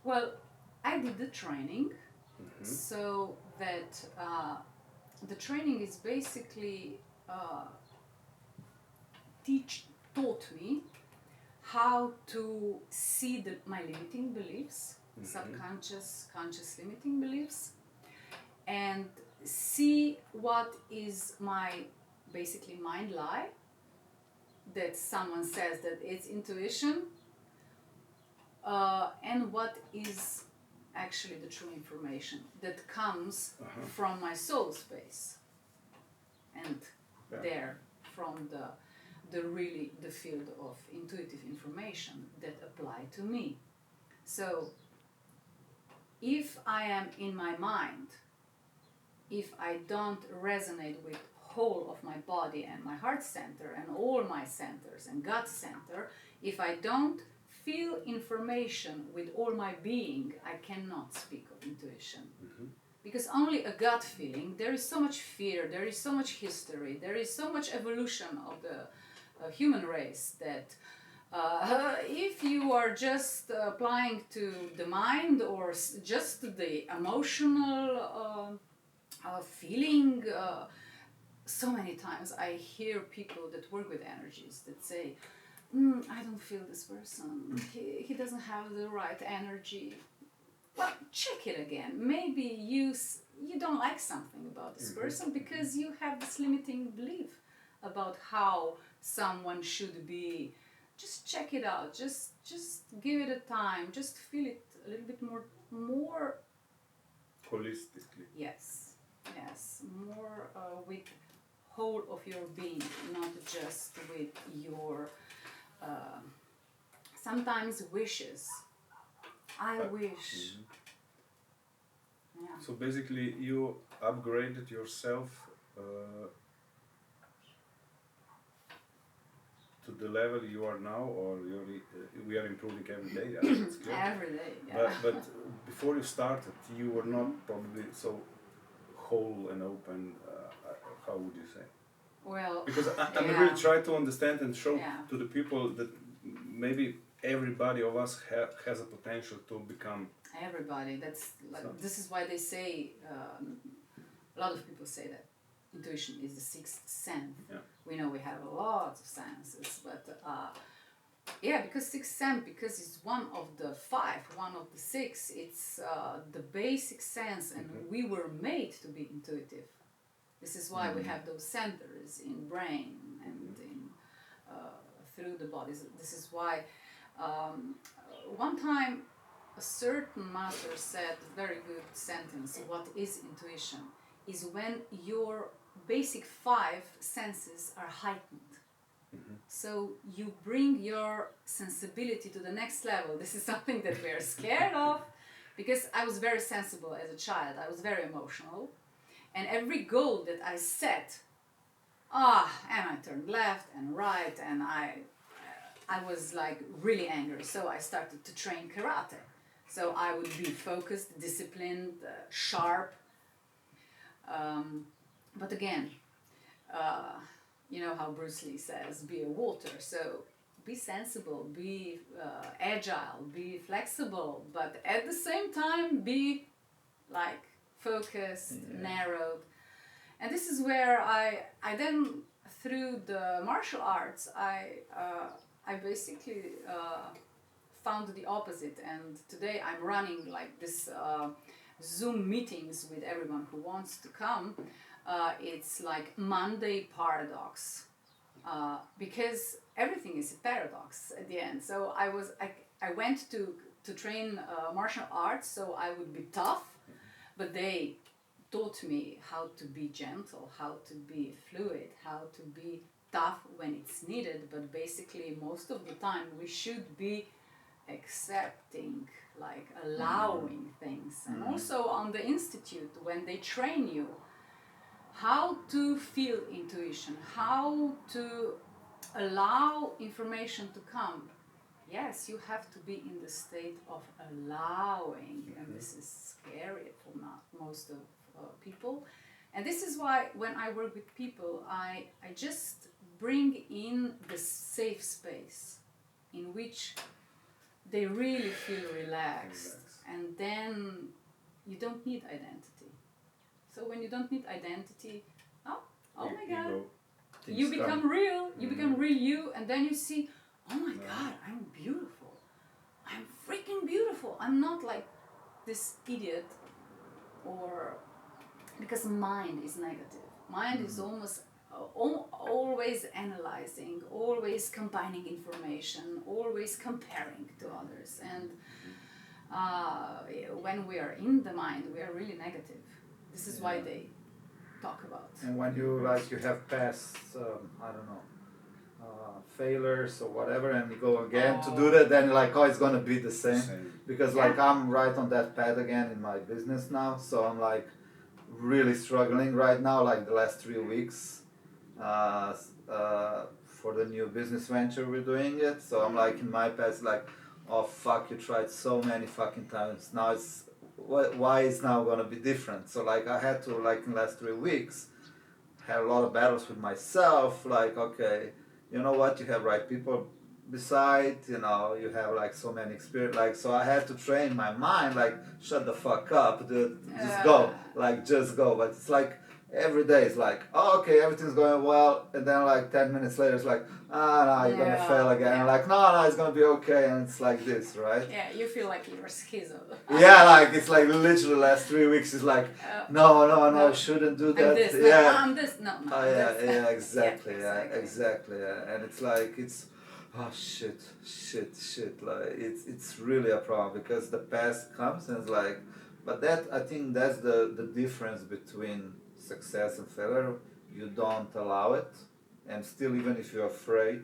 Well, I did the training, so that the training is basically taught me how to see my limiting beliefs, subconscious, conscious limiting beliefs, and see what is my basically mind lie that someone says that it's intuition, and what is actually the true information that comes from my soul space, and there from the field of intuitive information that apply to me. So if I am in my mind, if I don't resonate with whole of my body and my heart center and all my centers and gut center, if I don't feel information with all my being, I cannot speak of intuition. Because only a gut feeling, there is so much fear, there is so much history, there is so much evolution of the human race that if you are just applying to the mind or just the emotional feeling, so many times I hear people that work with energies that say, I don't feel this person, he doesn't have the right energy. Well, check it again. Maybe you don't like something about this person because you have this limiting belief about how someone should be. Just check it out. Just give it a time. Just feel it a little bit more holistically. Yes, more with whole of your being, not just with your sometimes wishes. I wish. Yeah. So basically, you upgraded yourself to the level you are now, or we are improving every day. It's clear. Every day, yeah. But before you started, you were not probably so whole and open. How would you say? Well, because I'm really trying to understand and show to the people that maybe everybody of us has a potential to become. Everybody. That's like, so. This is why they say a lot of people say that intuition is the sixth sense. Yeah. We know we have lots of senses, but because sixth sense, because it's one of the five, one of the six. It's the basic sense, and we were made to be intuitive. This is why we have those centers in brain and in through the bodies. This is why one time a certain master said a very good sentence. What is intuition? Is when your basic five senses are heightened. So you bring your sensibility to the next level. This is something that we're scared of, because I was very sensible as a child. I was very emotional. And every goal that I set, and I turned left and right, and I was like really angry. So I started to train karate. So I would be focused, disciplined, sharp. But again, you know how Bruce Lee says, be a water. So be sensible, be agile, be flexible, but at the same time be like focused, narrowed. And this is where I then, through the martial arts, I basically found the opposite. And today I'm running like this Zoom meetings with everyone who wants to come. It's like Monday paradox, because everything is a paradox at the end. So I went to train martial arts, so I would be tough, but they taught me how to be gentle, how to be fluid, how to be tough when it's needed. But basically, most of the time, we should be accepting, like allowing things. And also on the institute, when they train you how to feel intuition, how to allow information to come. Yes, you have to be in the state of allowing, and this is scary for most of people. And this is why when I work with people, I just bring in the safe space in which they really feel relaxed and then you don't need identity. So when you don't need identity, oh my God, you become real. You become real you, and then you see, oh my God, I'm beautiful. I'm freaking beautiful. I'm not like this idiot, or because mind is negative. Mind is almost always analyzing, always combining information, always comparing to others. And when we are in the mind, we are really negative. This is why they talk about. And when you have past, I don't know, failures or whatever, and you go again to do that, then you're like, oh, it's gonna be the same. Because like I'm right on that path again in my business now, so I'm like really struggling right now, like the last 3 weeks for the new business venture we're doing it. So I'm like in my past, like, oh fuck, you tried so many fucking times. Now it's why is now gonna be different? So like I had to, like in the last 3 weeks, had a lot of battles with myself. Like, okay, you know what? You have right people beside. You know, you have like so many experience. Like, so I had to train my mind. Like, shut the fuck up, dude. Just go. Like, just go. But it's like every day it's like, oh, okay, everything's going well, and then like 10 minutes later it's like, no, you're gonna fail again. And like, no, it's gonna be okay, and it's like this, right? Yeah, you feel like you're schizo. Yeah, like it's like literally last 3 weeks is like, no, I shouldn't do that. I'm this, I'm this, exactly. And it's like oh shit, like it's really a problem because the past comes and it's like, but that I think that's the difference between success and failure. You don't allow it, and still, even if you're afraid,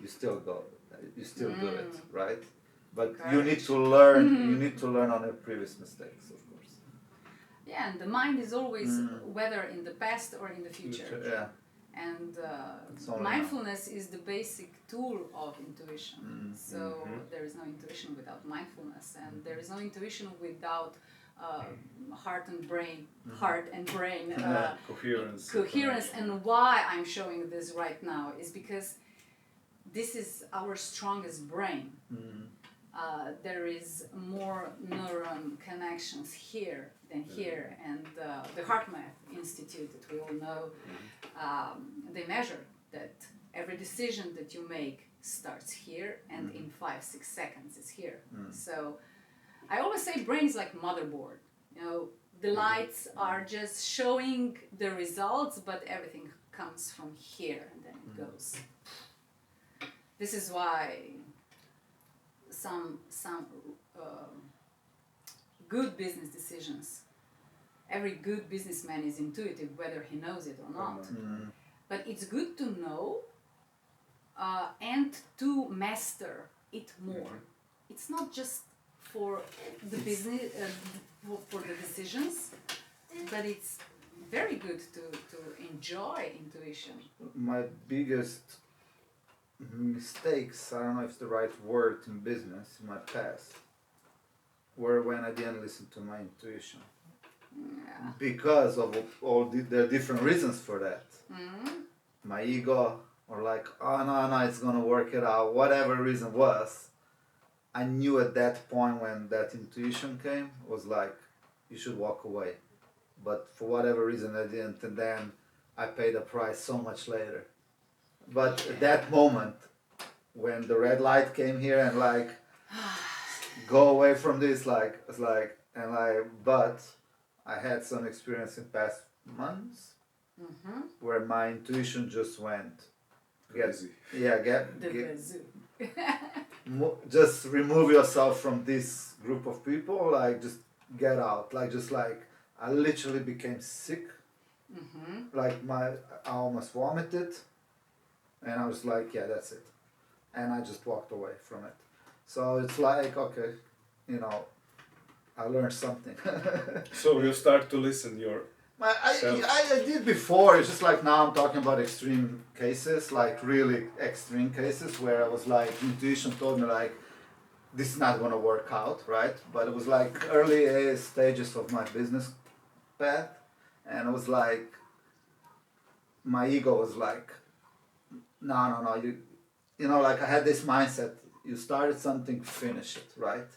you still go, you still do it, right? But you need to learn. You need to learn on your previous mistakes, of course. Yeah, and the mind is always whether in the past or in the future. Yeah. And mindfulness is the basic tool of intuition. So there is no intuition without mindfulness, and there is no intuition without heart and brain coherence. And why I'm showing this right now is because this is our strongest brain. There is more neuron connections here than here, and the HeartMath Institute that we all know, they measure that every decision that you make starts here, and in 5-6 seconds it's here. So I always say brain is like motherboard. You know, the lights are just showing the results, but everything comes from here and then it goes. This is why some good business decisions, every good businessman is intuitive, whether he knows it or not. But it's good to know and to master it more. It's not just for the business, for the decisions, but it's very good to enjoy intuition. My biggest mistakes, I don't know if it's the right word in business, in my past, were when I didn't listen to my intuition. Because of all the different reasons for that. My ego, or like, oh no, it's gonna work it out, whatever reason was. I knew at that point when that intuition came, was like, you should walk away. But for whatever reason I didn't, and then I paid a price so much later. But at that moment, when the red light came here and like, go away from this, like, it's like, and like, but I had some experience in past months where my intuition just went, just remove yourself from this group of people, like just get out, like just like I literally became sick, like I almost vomited, and I was like, yeah, that's it, and I just walked away from it. So it's like, okay, you know, I learned something. So you start to listen I did before. It's just like now I'm talking about extreme cases, like really extreme cases where I was like, intuition told me like, this is not going to work out, right? But it was like early stages of my business path, and it was like, my ego was like, no, you know, like I had this mindset, you started something, finish it, right?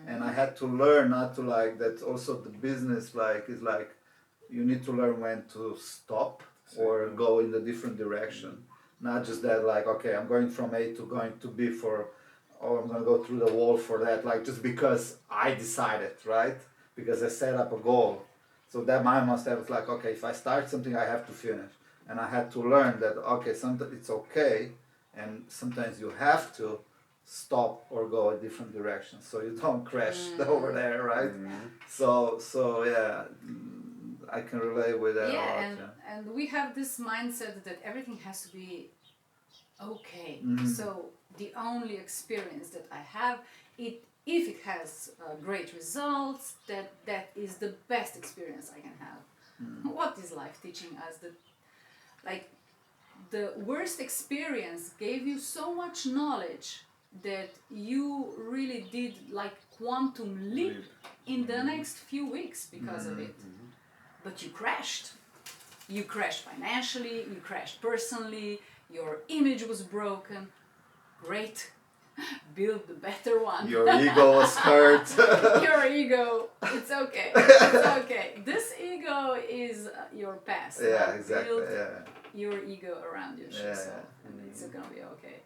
And I had to learn not to like that. Also, the business is like you need to learn when to stop or go in a different direction. Not just that, like, okay, I'm going from A to going to B or I'm gonna go through the wall for that, like just because I decided, right? Because I set up a goal. So that my mindset was like, okay, if I start something, I have to finish. And I had to learn that, okay, sometimes it's okay, and sometimes you have to stop or go a different direction so you don't crash over there, right? So yeah, I can relate with that a lot. And we have this mindset that everything has to be okay. So the only experience that I have, if it has great results, that is the best experience I can have. What is life teaching us? That like the worst experience gave you so much knowledge that you really did like quantum leap in the next few weeks because of it. But you crashed. You crashed financially, you crashed personally, your image was broken. Great. Build the better one. Your ego was hurt. Your ego, it's okay. It's okay. This ego is your past. Yeah, exactly. Build your ego around your shit, so it's gonna be okay.